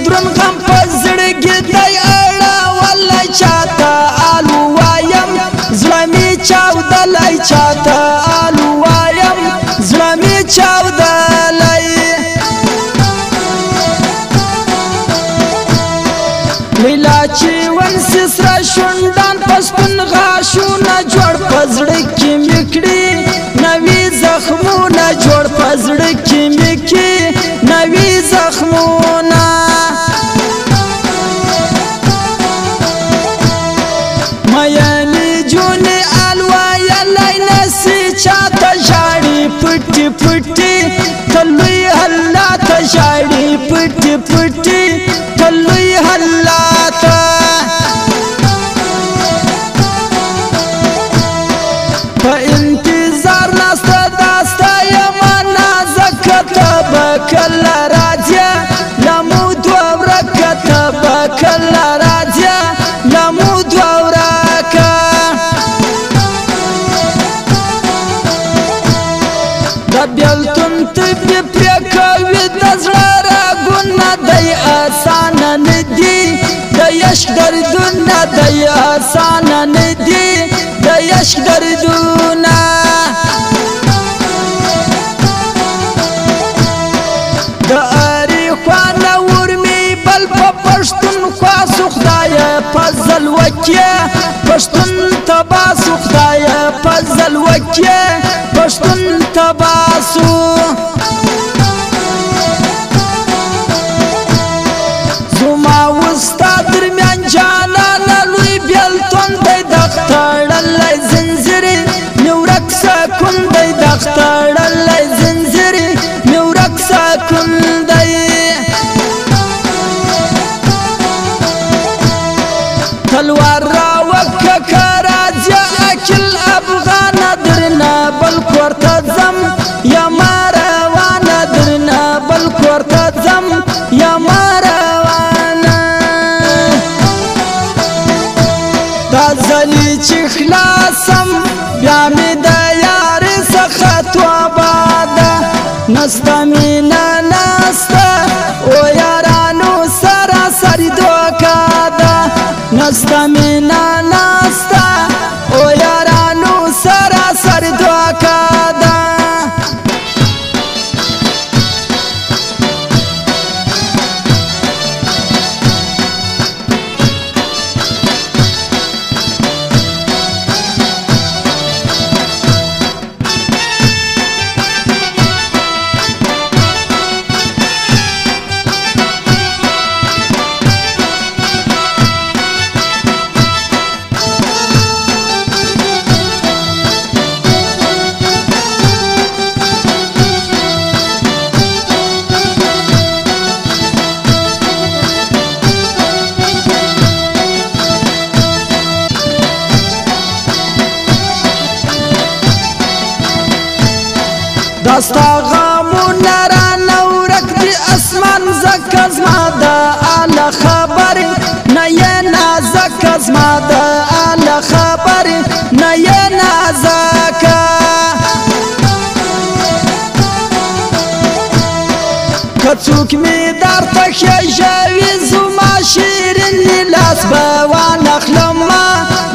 درن غم په زړګي دی اړولی چاته الو وایم زړه مې چاودلی چاته الو وایم زړه مې چاودلی لیلا چې ونسي سره شونډان په سپین غاښونه جوړ په زړه کې مې کړي نوي زخمونه جوړ په زړه کې مې کړي نوي زخمونه میانې جونې الویلی نسي چاته ژاړي پټي پټي ته لوی الله ته ژاړي پټي پټي ته لوی الله ته په انتظار ناسته داسته یمه نازکه ته به کله راځې له مو دوه ورکه ته به کله راځې له مو دوه ورکه د بېلتون طبې پرې کوي د زړه رګونه دی اسانه نه دي د عشق دردونه دی اسانه نه دي د عشق دردونه د هرې خوا نه ورمې بل په پښتونخوا سو خدایه په زلوه کې پښتون تباه سو خدایه په زلوه کې پښتون تباه سو زما وستا درمیان جانانه لوی بېلتون دی دغ تړلی زنځیرې مې ورک سکون دی دغ تړلی زنځیرې مې ورک سکون دی تلوار راوکه که راځې عقل افغانه درنه بل کور ته ځم یما روانه درنه بل کور ته ځم یما روانه دا ځلې چې خلاصم بیا مې د یارې څخه توبه ده نسته مینه نسته او یارانو سراسري دوکه ده نسته مینه نسته او یارانو سراسري دوکه ده داستا غمونه رانه ورک دي اسمان ځکه زما د اله خبرې نه یې نازکه زما د اله خبرې نه یې نازکه که څوک مې درته خېژوي زما شیرینې لاس به وانخلمه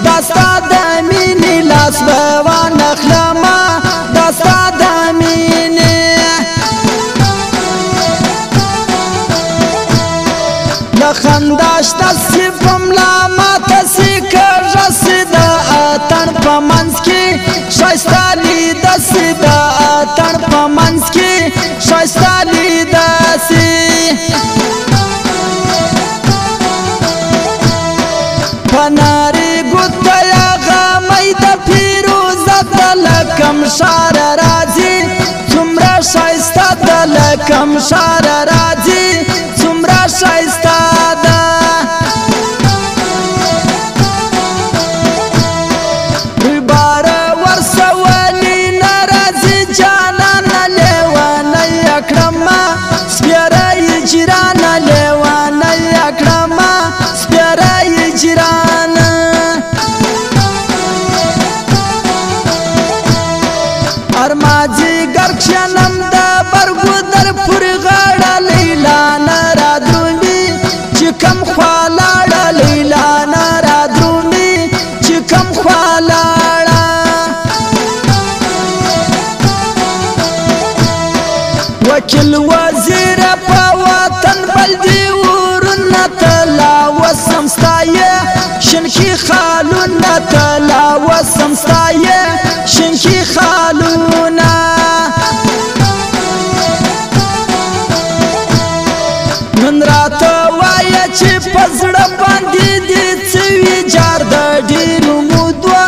دا ستا د مینې لاس به وانخلمه دا ستا د مینې له خندا شته سي په ملا ماته سي کږه سي د اتڼ په منځ کې ښایسته لیده سي د اتڼ په منځ کې ښایسته لیده سي په نارې ګوته غمی د پیروزه د لکم ښار راځي څومره ښایسته د لکم ښار راځي څومره ښایسته ده دوی باره ورسولي نه راځي جانانه لیوانه یې کړمه سپېره یې جیرانه لیوانه یې کړمه سپېره یې جیرانه ارماځي ګر کښېنم د برګو در پورې غاړه خالونه تلاوسم ستایې شینکي خالونه نن راته وایه چې په زړه باندې دې څه ویجار د ډېرو مودو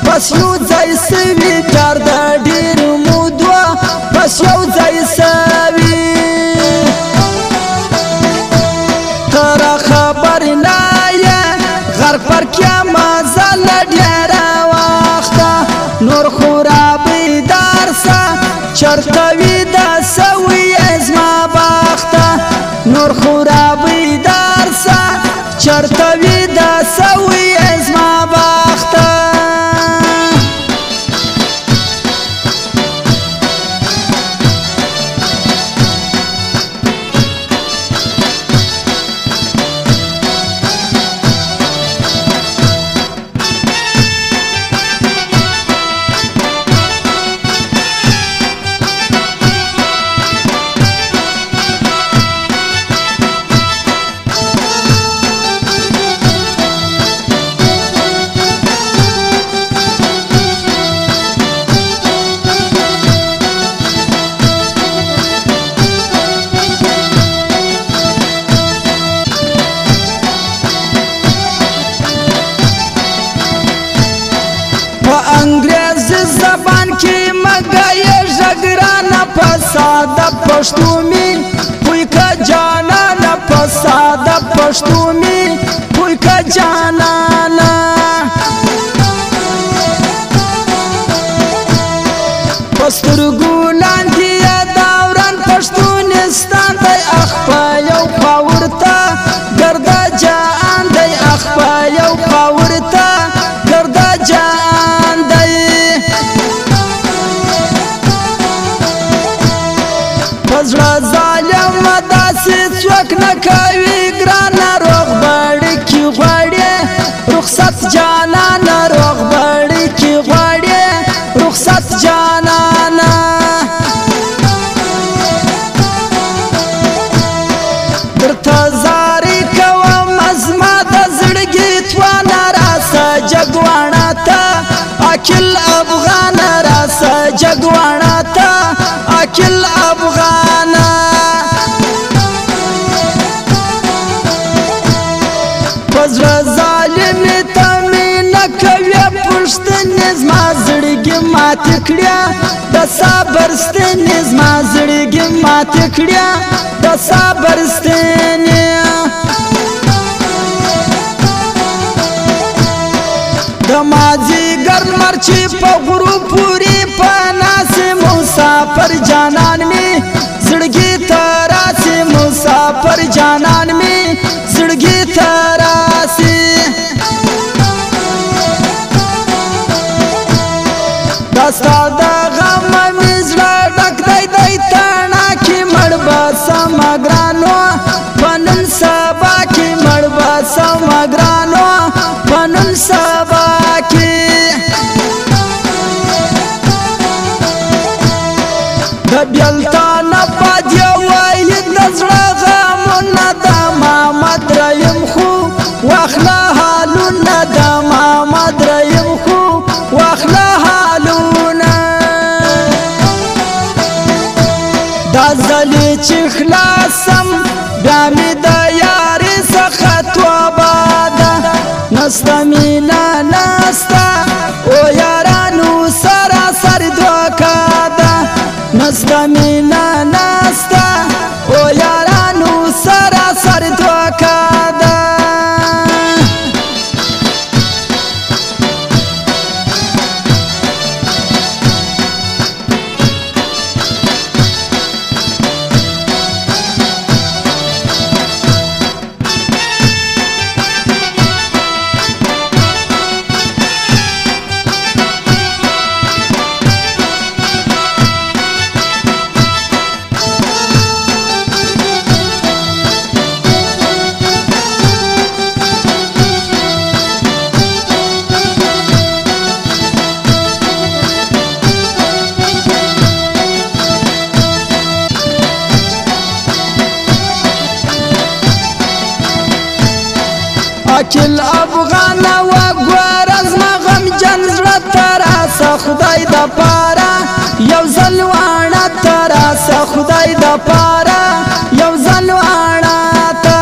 پس یو ځای سوي جار د ډېرو مودو پس یو ځای سوي تر خبر نه یې غر پر کې مزل ډېره وخته نور خو را بیدار سه چرته ویده سوي زما بخته نور خو را بیدار سه چرته ویده سوي زما بخته انګریزي زبان کې مګای ژګرانه په ساده پښتو می پوی کا جانانه په ساده پښتو می پوی کا جانانه پسترګو لاندې داوران پښتونستان دی اخ په یو خاورته ګردا جان دی اخ په یو خاورته ګردا جان پزړه ظالم داسې څوک نه کوي ګرانه روغ بړی کې غواړي رخصت جانانه روغ بړی کې غواړي رخصت جانانه درته زاري کوم زما د زړګي توانه راسه جګواڼه ته اکل افغان راسه جګواڼه ته اکل افغان پزړه ظالم ته مې نه کوي پښتنې زما زړګي ماتې کړه د صبر ستنې زما زړګي ماتې کړه د صبر ستنې د مازیګر مرچې په غروب پورې په ناسې مسافر جانان می زړګي ته راسې مسافر جانان می زړګي ته راسې دا ستا د غم مې زړه ډک دی دی تڼه کې مړ به سمه ګرانو په نن سبا کې مړ به سمه ګرانو په نن سبا د بیلتان پاتې وایي د زړه غمونه د محمد رحیم خو واخله حالونه د محمد رحیم خو واخله حالونه دا ځلې چې خلاصم بیا مې د یارې څخه توبه ده نسته مینه نسته او یارانو سراسر دوکه ده نسته مینه نسته او یارانو سراسر دوکه ده اکل افغان و تراسه خدای د پاره یو ځل واړه تراسه خدای د پاره یو ځل واړه ته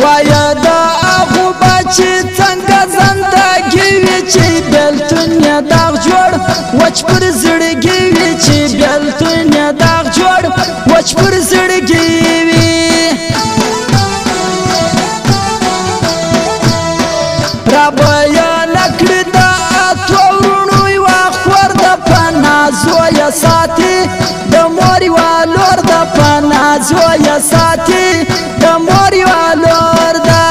وایه د هغو به چې څنګه زندګي وي چې بېلتون یې داغ جوړ وچ پر زړګي وي چې بېلتون یې داغ جوړ وچ پر زړګي وي را بیان کړي د اتو وروڼو یوه خور د په نازو یې ساتي د مور یوه لور د په نازو یې ساتي د مور یوه لور ده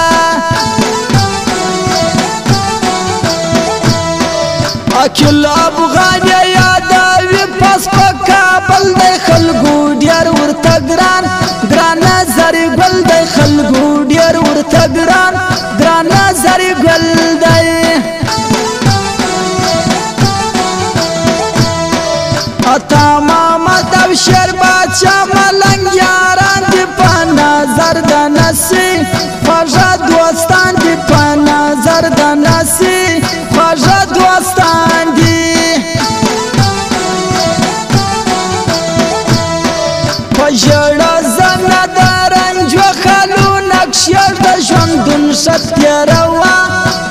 عقل افغان یې یادوي پس په کابل دی خلکو ډېر ورته ګران ګرانه زرې ګل دی خلکو ډېر ورته ګران ګرانه زرې ګل دی عطا محمد او شیر باچا ملنګ یاران دي په نظر د نسي خوږه دوستان دي په نظر د نسي خوږه دوستان دي په ژړه زنه د رنجو خلو نقشې د ژوندون ښه تېروه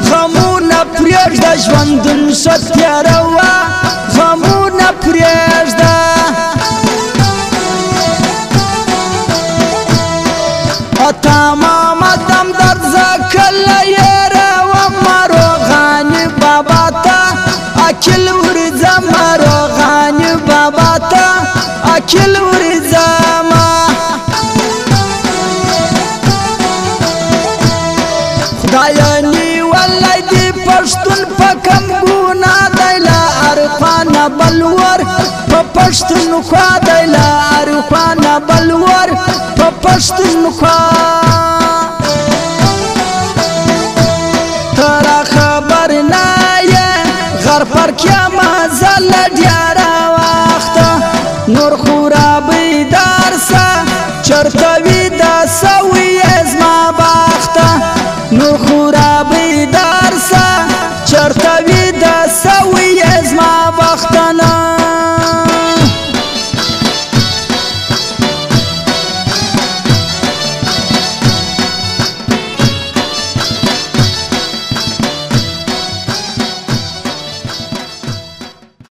غمونه پرېږده ژوندون ښه تېروه غمونه پرېږده عطا محمد همدرد زه کله یېرومه روغاني بابا ته عقل ورځمه روغاني بابا ته عقل ورځمه خدایه نیولی دې پښتون په کم ګناه دی له هر خوا نه بلور په پښتونخوا دی له هر خوا نه بلور په پښتونخوا ته را خبر نه یې غر پر کې مزله ډېره وخته نور خو را بیدار سه چېرته وي